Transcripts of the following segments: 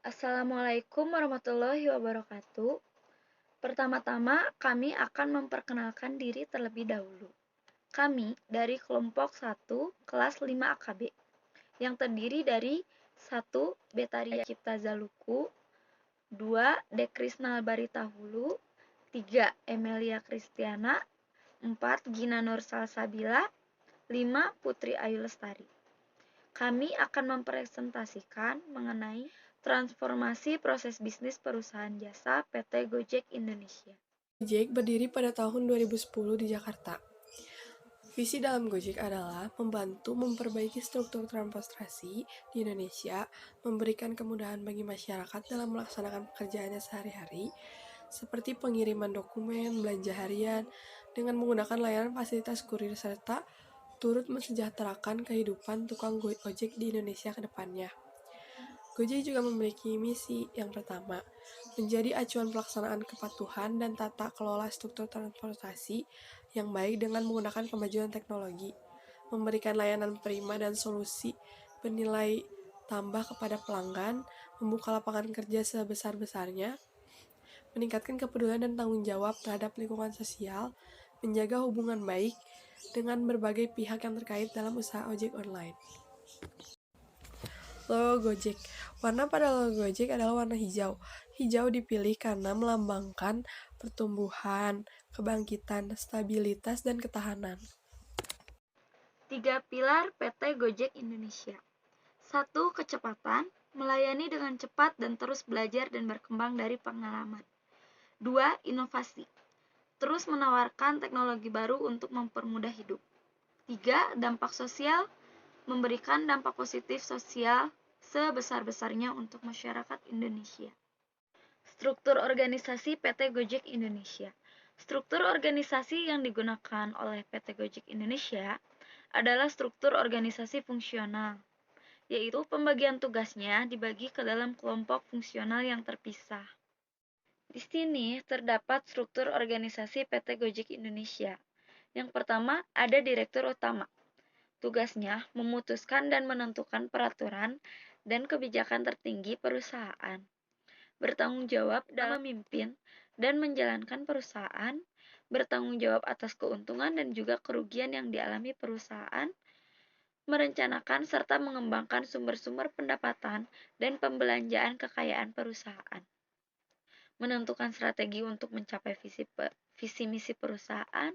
Assalamualaikum warahmatullahi wabarakatuh. Pertama-tama, kami akan memperkenalkan diri terlebih dahulu. Kami dari kelompok 1 kelas 5 AKB yang terdiri dari 1 Betaria Cipta Zaluku, 2 Dekrisna Baritahulu, 3 Emilia Kristiana, 4 Gina Nur Salsabila, 5 Putri Ayu Lestari. Kami akan mempresentasikan mengenai transformasi proses bisnis perusahaan jasa PT Gojek Indonesia. Gojek berdiri pada tahun 2010 di Jakarta. Visi dalam Gojek adalah membantu memperbaiki struktur transportasi di Indonesia, memberikan kemudahan bagi masyarakat dalam melaksanakan pekerjaannya sehari-hari, seperti pengiriman dokumen, belanja harian, dengan menggunakan layanan fasilitas kurir serta turut mensejahterakan kehidupan tukang ojek di Indonesia ke depannya. Gojek juga memiliki misi yang pertama, menjadi acuan pelaksanaan kepatuhan dan tata kelola struktur transportasi yang baik dengan menggunakan kemajuan teknologi, memberikan layanan prima dan solusi bernilai tambah kepada pelanggan, membuka lapangan kerja sebesar-besarnya, meningkatkan kepedulian dan tanggung jawab terhadap lingkungan sosial, menjaga hubungan baik dengan berbagai pihak yang terkait dalam usaha ojek online. Logo Gojek. Warna pada logo Gojek adalah warna hijau. Hijau dipilih karena melambangkan pertumbuhan, kebangkitan, stabilitas, dan ketahanan. 3 pilar PT Gojek Indonesia. 1. Kecepatan, melayani dengan cepat dan terus belajar dan berkembang dari pengalaman. 2. Inovasi, terus menawarkan teknologi baru untuk mempermudah hidup. 3. Dampak sosial, memberikan dampak positif sosial sebesar-besarnya untuk masyarakat Indonesia. Struktur organisasi PT Gojek Indonesia. Struktur organisasi yang digunakan oleh PT Gojek Indonesia adalah struktur organisasi fungsional, yaitu pembagian tugasnya dibagi ke dalam kelompok fungsional yang terpisah. Di sini terdapat struktur organisasi PT Gojek Indonesia. Yang pertama, ada Direktur Utama. Tugasnya memutuskan dan menentukan peraturan dan kebijakan tertinggi perusahaan. Bertanggung jawab dalam memimpin dan menjalankan perusahaan, bertanggung jawab atas keuntungan dan juga kerugian yang dialami perusahaan, merencanakan serta mengembangkan sumber-sumber pendapatan dan pembelanjaan kekayaan perusahaan, menentukan strategi untuk mencapai visi misi perusahaan,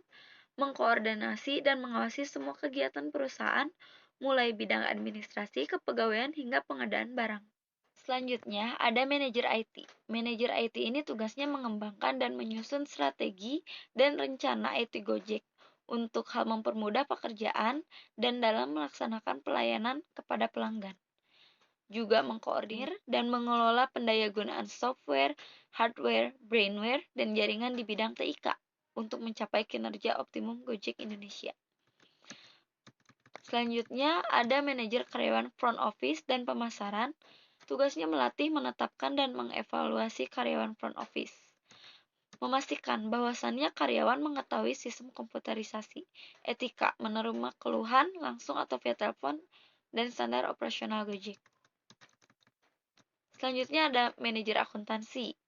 mengkoordinasi dan mengawasi semua kegiatan perusahaan, mulai bidang administrasi, kepegawaian hingga pengadaan barang. Selanjutnya, ada manajer IT. Manajer IT ini tugasnya mengembangkan dan menyusun strategi dan rencana IT Gojek untuk hal mempermudah pekerjaan dan dalam melaksanakan pelayanan kepada pelanggan. Juga mengkoordinir dan mengelola pendayagunaan software, hardware, brainware, dan jaringan di bidang TIK untuk mencapai kinerja optimum Gojek Indonesia. Selanjutnya, ada manajer karyawan front office dan pemasaran. Tugasnya melatih, menetapkan, dan mengevaluasi karyawan front office. Memastikan bahwasannya karyawan mengetahui sistem komputerisasi, etika, menerima keluhan langsung atau via telepon, dan standar operasional Gojek. Selanjutnya ada manajer akuntansi.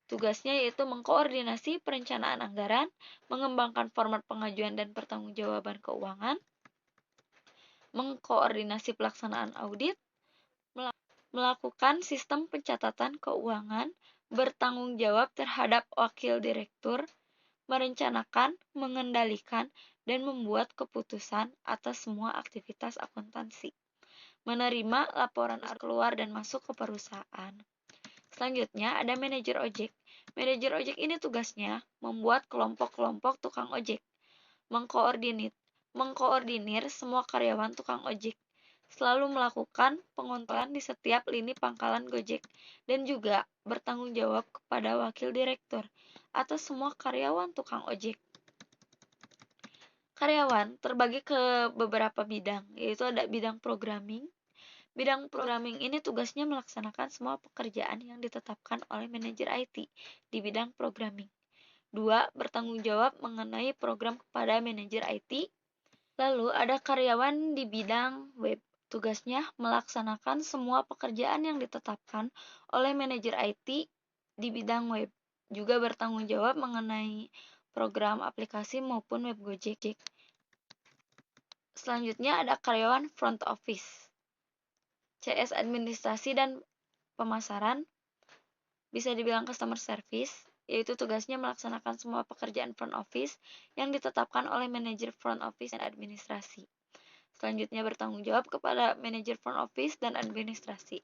Tugasnya yaitu mengkoordinasi perencanaan anggaran, mengembangkan format pengajuan dan pertanggungjawaban keuangan, mengkoordinasi pelaksanaan audit, melakukan sistem pencatatan keuangan, bertanggung jawab terhadap wakil direktur, merencanakan, mengendalikan, dan membuat keputusan atas semua aktivitas akuntansi, menerima laporan keluar dan masuk ke perusahaan. Selanjutnya ada manajer ojek. Manajer ojek ini tugasnya membuat kelompok-kelompok tukang ojek, mengkoordinir semua karyawan tukang ojek, selalu melakukan pengontrolan di setiap lini pangkalan Gojek, dan juga bertanggung jawab kepada wakil direktur atau semua karyawan tukang ojek. Karyawan terbagi ke beberapa bidang, yaitu ada bidang programming. Bidang programming ini tugasnya melaksanakan semua pekerjaan yang ditetapkan oleh manajer IT di bidang programming. 2. Bertanggung jawab mengenai program kepada manajer IT. Lalu ada karyawan di bidang web. Tugasnya melaksanakan semua pekerjaan yang ditetapkan oleh manajer IT di bidang web. Juga bertanggung jawab mengenai program aplikasi maupun web Gojek. Selanjutnya ada karyawan front office. CS administrasi dan pemasaran, bisa dibilang customer service, yaitu tugasnya melaksanakan semua pekerjaan front office yang ditetapkan oleh manajer front office dan administrasi. Selanjutnya bertanggung jawab kepada manajer front office dan administrasi.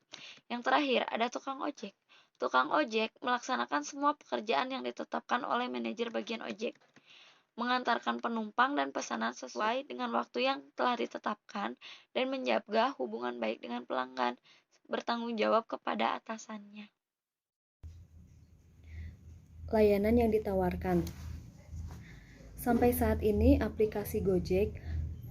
Yang terakhir ada tukang ojek. Tukang ojek melaksanakan semua pekerjaan yang ditetapkan oleh manajer bagian ojek, mengantarkan penumpang dan pesanan sesuai dengan waktu yang telah ditetapkan, dan menjaga hubungan baik dengan pelanggan, bertanggung jawab kepada atasannya. Layanan yang ditawarkan. Sampai saat ini aplikasi Gojek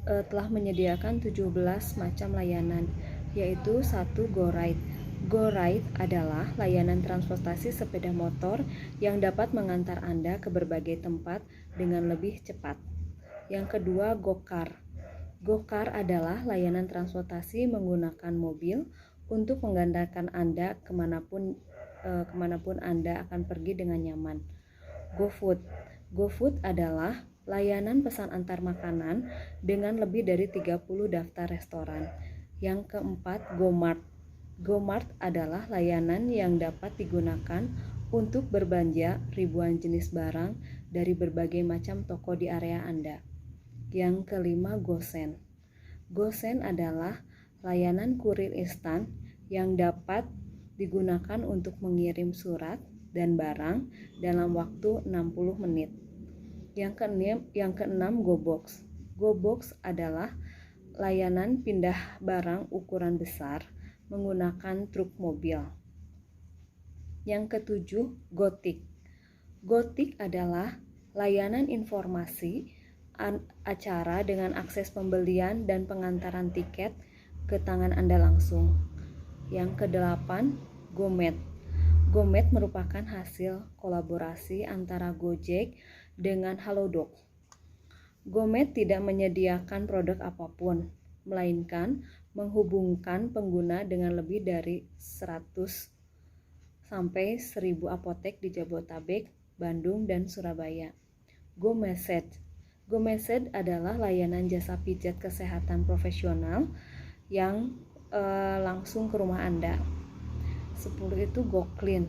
telah menyediakan 17 macam layanan, yaitu 1. GoRide. GoRide adalah layanan transportasi sepeda motor yang dapat mengantar Anda ke berbagai tempat dengan lebih cepat. Yang kedua, GoCar. GoCar adalah layanan transportasi menggunakan mobil untuk menggantarkan Anda kemanapun Anda akan pergi dengan nyaman. GoFood. GoFood adalah layanan pesan antar makanan dengan lebih dari 30 daftar restoran. Yang keempat, GoMart. GoMart adalah layanan yang dapat digunakan untuk berbelanja ribuan jenis barang dari berbagai macam toko di area Anda. Yang kelima, GoSend. GoSend adalah layanan kurir instan yang dapat digunakan untuk mengirim surat dan barang dalam waktu 60 menit. Yang keenam, GoBox. GoBox adalah layanan pindah barang ukuran besar menggunakan truk mobil. Yang ketujuh, GoTik. GoTik adalah layanan informasi acara dengan akses pembelian dan pengantaran tiket ke tangan Anda langsung. Yang kedelapan, GoMet. GoMet merupakan hasil kolaborasi antara Gojek dengan Halodoc. GoMet tidak menyediakan produk apapun, melainkan menghubungkan pengguna dengan lebih dari 100 sampai 1000 apotek di Jabodetabek, Bandung, dan Surabaya. GoMessage. GoMessage adalah layanan jasa pijat kesehatan profesional yang langsung ke rumah Anda. 10 itu GoClean.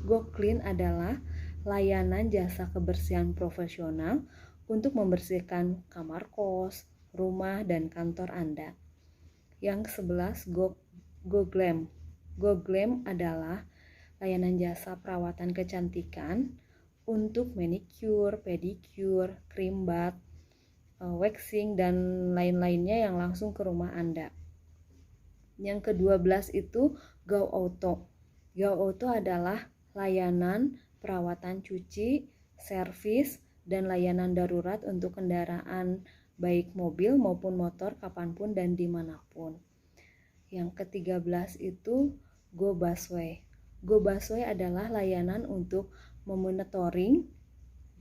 GoClean adalah layanan jasa kebersihan profesional untuk membersihkan kamar kos, rumah, dan kantor Anda. Yang ke-11, GoGlam. GoGlam adalah layanan jasa perawatan kecantikan untuk manicure, pedicure, krim bath, waxing, dan lain-lainnya yang langsung ke rumah Anda. Yang ke-12 itu GoAuto. GoAuto adalah layanan perawatan cuci, servis, dan layanan darurat untuk kendaraan baik mobil maupun motor kapanpun dan dimanapun. Yang ke-13 itu GoBusway. GoBusway adalah layanan untuk memonitoring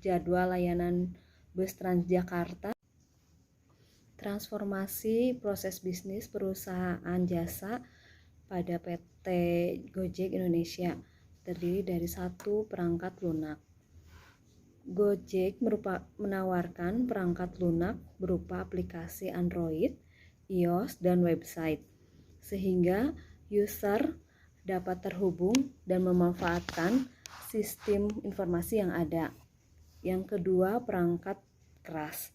jadwal layanan bus Transjakarta, transformasi proses bisnis perusahaan jasa pada PT Gojek Indonesia, terdiri dari 1 perangkat lunak. Gojek menawarkan perangkat lunak berupa aplikasi Android, iOS, dan website, sehingga user dapat terhubung dan memanfaatkan sistem informasi yang ada. Yang kedua, perangkat keras.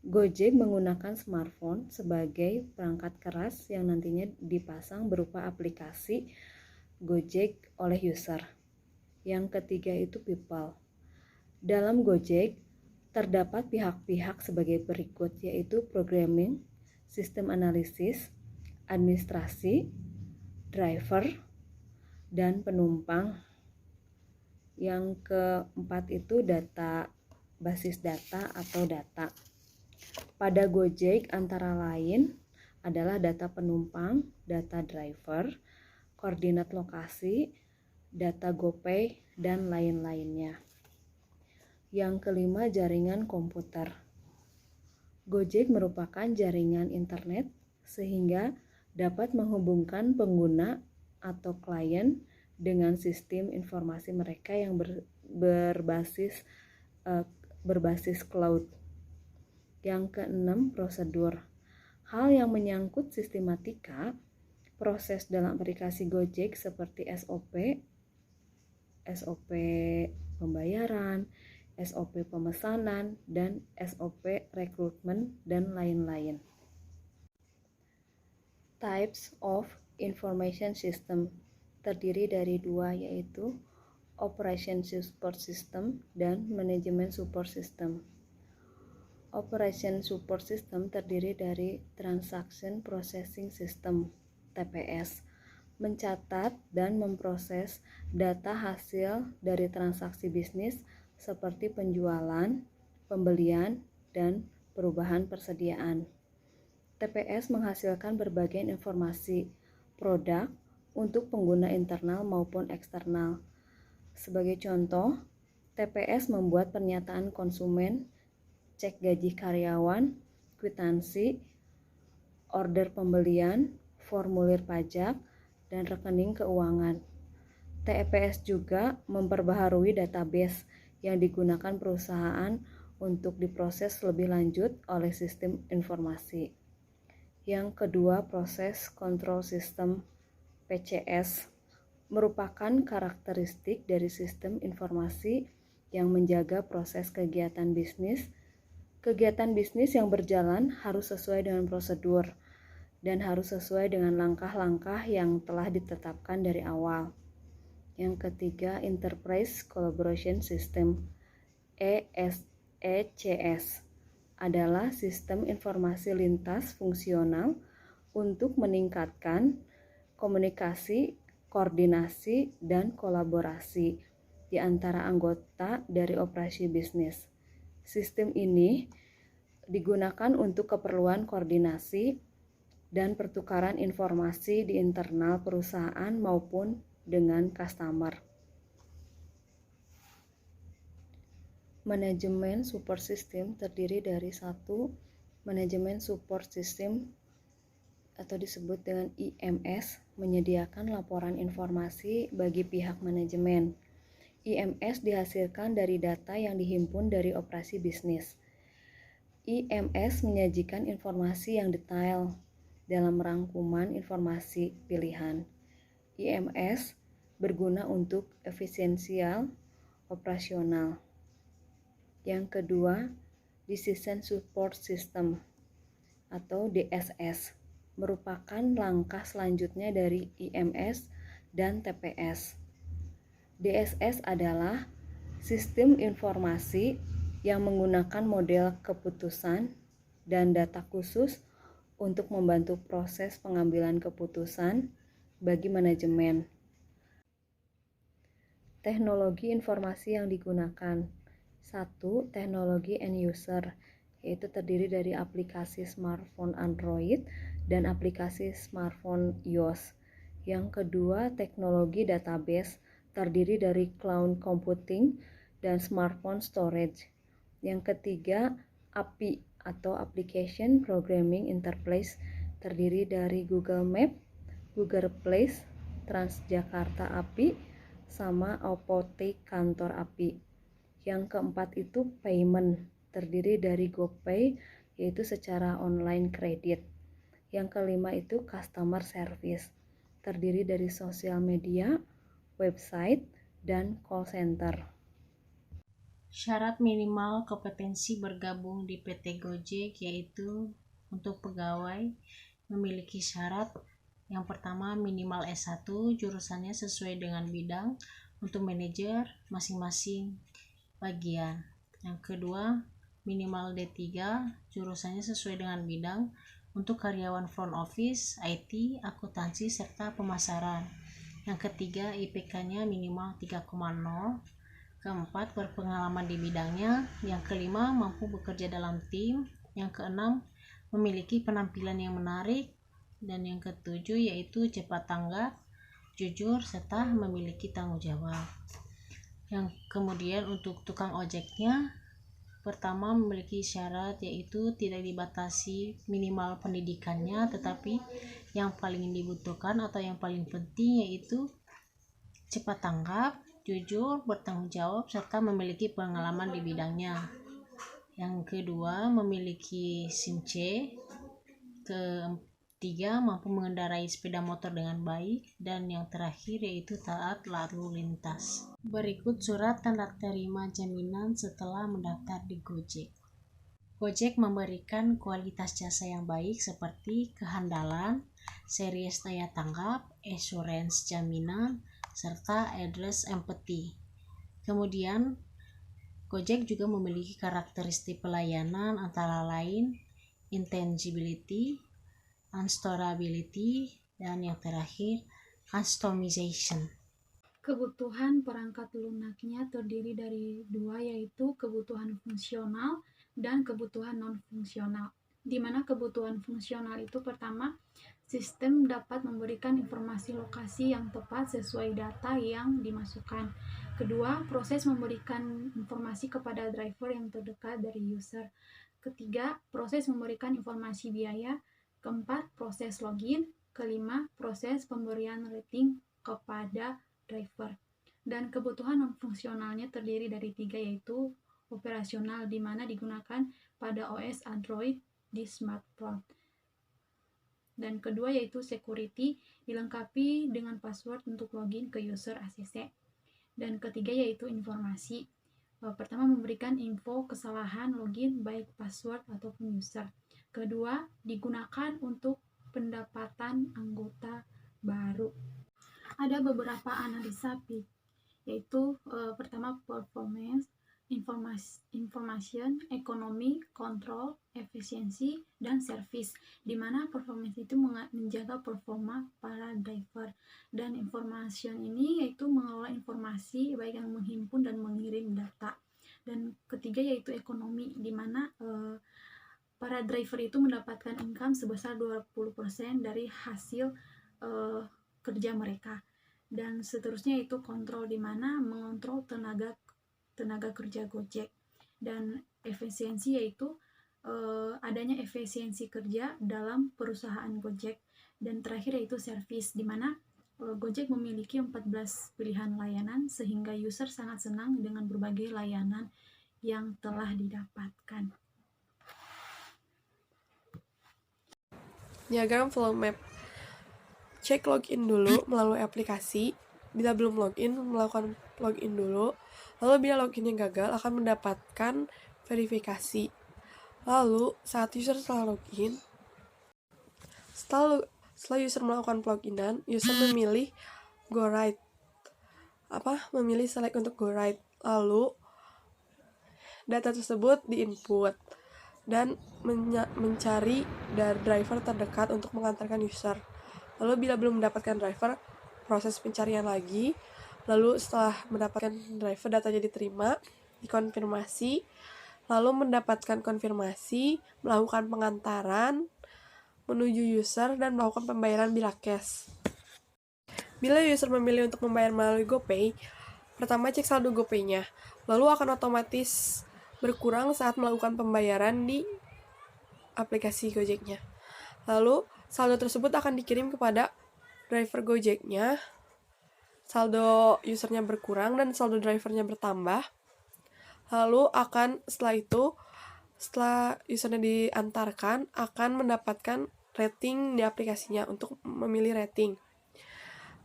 Gojek menggunakan smartphone sebagai perangkat keras yang nantinya dipasang berupa aplikasi Gojek oleh user. Yang ketiga itu people. Dalam Gojek terdapat pihak-pihak sebagai berikut, yaitu programming, sistem analisis, administrasi, driver, dan penumpang. Yang keempat itu data, basis data atau data. Pada Gojek antara lain adalah data penumpang, data driver, koordinat lokasi, data GoPay, dan lain-lainnya. Yang kelima, jaringan komputer. Gojek merupakan jaringan internet sehingga dapat menghubungkan pengguna atau klien dengan sistem informasi mereka yang berbasis cloud. Yang keenam, prosedur. Hal yang menyangkut sistematika, proses dalam aplikasi Gojek seperti SOP pembayaran, SOP pemesanan, dan SOP rekrutmen, dan lain-lain. Types of Information System terdiri dari dua, yaitu Operation Support System dan Management Support System. Operation Support System terdiri dari Transaction Processing System (TPS), mencatat dan memproses data hasil dari transaksi bisnis seperti penjualan, pembelian, dan perubahan persediaan. TPS menghasilkan berbagai informasi produk untuk pengguna internal maupun eksternal. Sebagai contoh, TPS membuat pernyataan konsumen, cek gaji karyawan, kwitansi, order pembelian, formulir pajak, dan rekening keuangan. TPS juga memperbaharui database yang digunakan perusahaan untuk diproses lebih lanjut oleh sistem informasi. Yang kedua, proses control system (PCS) merupakan karakteristik dari sistem informasi yang menjaga proses kegiatan bisnis. Kegiatan bisnis yang berjalan harus sesuai dengan prosedur dan harus sesuai dengan langkah-langkah yang telah ditetapkan dari awal. Yang ketiga, Enterprise Collaboration System (ECS) adalah sistem informasi lintas fungsional untuk meningkatkan komunikasi, koordinasi, dan kolaborasi di antara anggota dari operasi bisnis. Sistem ini digunakan untuk keperluan koordinasi dan pertukaran informasi di internal perusahaan maupun dengan customer. Manajemen Support System terdiri dari satu, Manajemen Support System atau disebut dengan IMS, menyediakan laporan informasi bagi pihak manajemen. IMS dihasilkan dari data yang dihimpun dari operasi bisnis. IMS menyajikan informasi yang detail dalam rangkuman informasi pilihan. IMS berguna untuk efisiensial operasional. Yang kedua, Decision Support System atau DSS merupakan langkah selanjutnya dari IMS dan TPS. DSS adalah sistem informasi yang menggunakan model keputusan dan data khusus untuk membantu proses pengambilan keputusan bagi manajemen. Teknologi informasi yang digunakan. 1. Teknologi end user, yaitu terdiri dari aplikasi smartphone Android dan aplikasi smartphone iOS. Yang kedua, teknologi database, terdiri dari cloud computing dan smartphone storage. Yang ketiga, API atau Application Programming Interface, terdiri dari Google Map, Google Place, Transjakarta API, sama Apotek Kantor API. Yang keempat itu payment, terdiri dari GoPay, yaitu secara online kredit. Yang kelima itu customer service, terdiri dari sosial media, website, dan call center. Syarat minimal kompetensi bergabung di PT Gojek yaitu untuk pegawai memiliki syarat yang pertama minimal S1, jurusannya sesuai dengan bidang untuk manajer masing-masing bagian. Yang kedua, minimal D3, jurusannya sesuai dengan bidang untuk karyawan front office, IT, akuntansi, serta pemasaran. Yang ketiga, IPK-nya minimal 3,0. Keempat, berpengalaman di bidangnya. Yang kelima, mampu bekerja dalam tim. Yang keenam, memiliki penampilan yang menarik. Dan yang ketujuh yaitu cepat tanggap, jujur, serta memiliki tanggung jawab. Yang kemudian untuk tukang ojeknya pertama memiliki syarat, yaitu tidak dibatasi minimal pendidikannya, tetapi yang paling dibutuhkan atau yang paling penting yaitu cepat tanggap, jujur, bertanggung jawab, serta memiliki pengalaman di bidangnya. Yang kedua, memiliki SIM C. Ketiga, mampu mengendarai sepeda motor dengan baik. Dan yang terakhir yaitu taat lalu lintas. Berikut surat tanda terima jaminan setelah mendaftar di Gojek. Gojek memberikan kualitas jasa yang baik seperti kehandalan, series daya tanggap, assurance jaminan, serta address empathy. Kemudian, Gojek juga memiliki karakteristik pelayanan antara lain intangibility, unstorability, dan yang terakhir customization. Kebutuhan perangkat lunaknya terdiri dari dua, yaitu kebutuhan fungsional dan kebutuhan non-fungsional. Di mana kebutuhan fungsional itu pertama, sistem dapat memberikan informasi lokasi yang tepat sesuai data yang dimasukkan. Kedua, proses memberikan informasi kepada driver yang terdekat dari user. Ketiga, proses memberikan informasi biaya. Keempat, proses login. Kelima, proses pemberian rating kepada driver. Dan kebutuhan non-fungsionalnya terdiri dari tiga, yaitu operasional, di mana digunakan pada OS Android di smartphone. Dan kedua yaitu security, dilengkapi dengan password untuk login ke user ACC. Dan ketiga yaitu informasi. Pertama, memberikan info kesalahan login baik password ataupun user. Kedua, digunakan untuk pendapatan anggota baru. Ada beberapa analisa PIC, yaitu pertama performance, information, ekonomi, control, efisiensi, dan service, di mana performance itu menjaga performa para driver, dan information ini yaitu mengelola informasi baik yang menghimpun dan mengirim data. Dan ketiga yaitu ekonomi, di mana para driver itu mendapatkan income sebesar 20% dari hasil kerja mereka. Dan seterusnya itu kontrol, di mana mengontrol tenaga kerja Gojek. Dan efisiensi yaitu adanya efisiensi kerja dalam perusahaan Gojek. Dan terakhir yaitu service, di mana Gojek memiliki 14 pilihan layanan sehingga user sangat senang dengan berbagai layanan yang telah didapatkan. Diagram flow map. Cek login dulu melalui aplikasi. Bila belum login, melakukan login dulu. Lalu bila loginnya gagal, akan mendapatkan verifikasi. Lalu saat user setelah login, setelah user melakukan loginan, user memilih go right. Memilih select untuk go right. Lalu data tersebut diinput dan mencari dari driver terdekat untuk mengantarkan user. Lalu bila belum mendapatkan driver, proses pencarian lagi. Lalu setelah mendapatkan driver, datanya diterima, dikonfirmasi, lalu mendapatkan konfirmasi, melakukan pengantaran menuju user, dan melakukan pembayaran bila cash. Bila user memilih untuk membayar melalui GoPay, pertama cek saldo GoPay-nya, lalu akan otomatis berkurang saat melakukan pembayaran di aplikasi Gojek-nya. Lalu saldo tersebut akan dikirim kepada driver Gojek-nya. Saldo usernya berkurang dan saldo drivernya bertambah. Lalu setelah usernya diantarkan, akan mendapatkan rating di aplikasinya untuk memilih rating.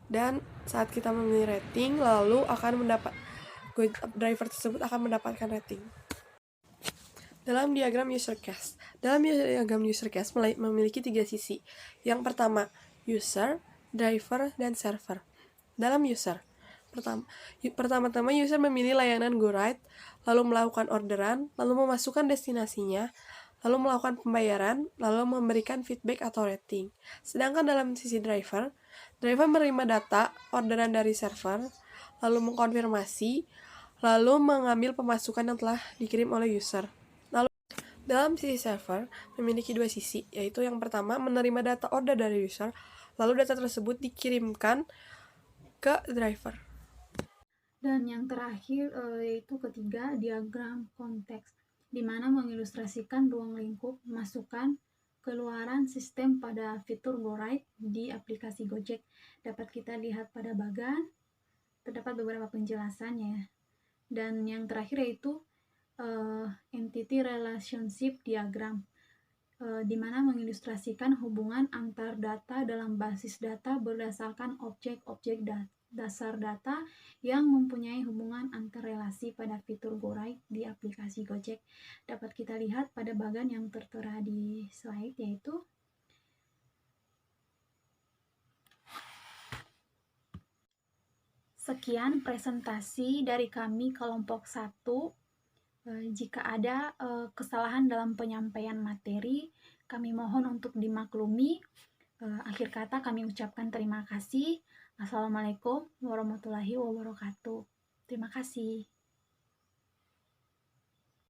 Dan saat kita memilih rating, lalu driver tersebut akan mendapatkan rating. Dalam diagram user case. Dalam diagram user case memiliki 3 sisi. Yang pertama, user, driver, dan server. Dalam user, pertama-tama user memilih layanan Go Right, lalu melakukan orderan, lalu memasukkan destinasinya, lalu melakukan pembayaran, lalu memberikan feedback atau rating. Sedangkan dalam sisi driver menerima data orderan dari server, lalu mengkonfirmasi, lalu mengambil pemasukan yang telah dikirim oleh user. Dalam sisi server, memiliki 2 sisi, yaitu yang pertama, menerima data order dari user, lalu data tersebut dikirimkan ke driver. Dan yang terakhir yaitu ketiga, diagram konteks. di mana mengilustrasikan ruang lingkup masukan keluaran sistem pada fitur GoRide di aplikasi Gojek. Dapat kita lihat pada bagan, terdapat beberapa penjelasannya. Dan yang terakhir yaitu Entity Relationship Diagram, di mana mengilustrasikan hubungan antar data dalam basis data berdasarkan objek-objek dasar data yang mempunyai hubungan antar relasi pada fitur GoRide di aplikasi Gojek. Dapat kita lihat pada bagan yang tertera di slide, yaitu sekian presentasi dari kami kelompok 1. Jika ada kesalahan dalam penyampaian materi, kami mohon untuk dimaklumi. Akhir kata kami ucapkan terima kasih. Assalamualaikum warahmatullahi wabarakatuh. Terima kasih.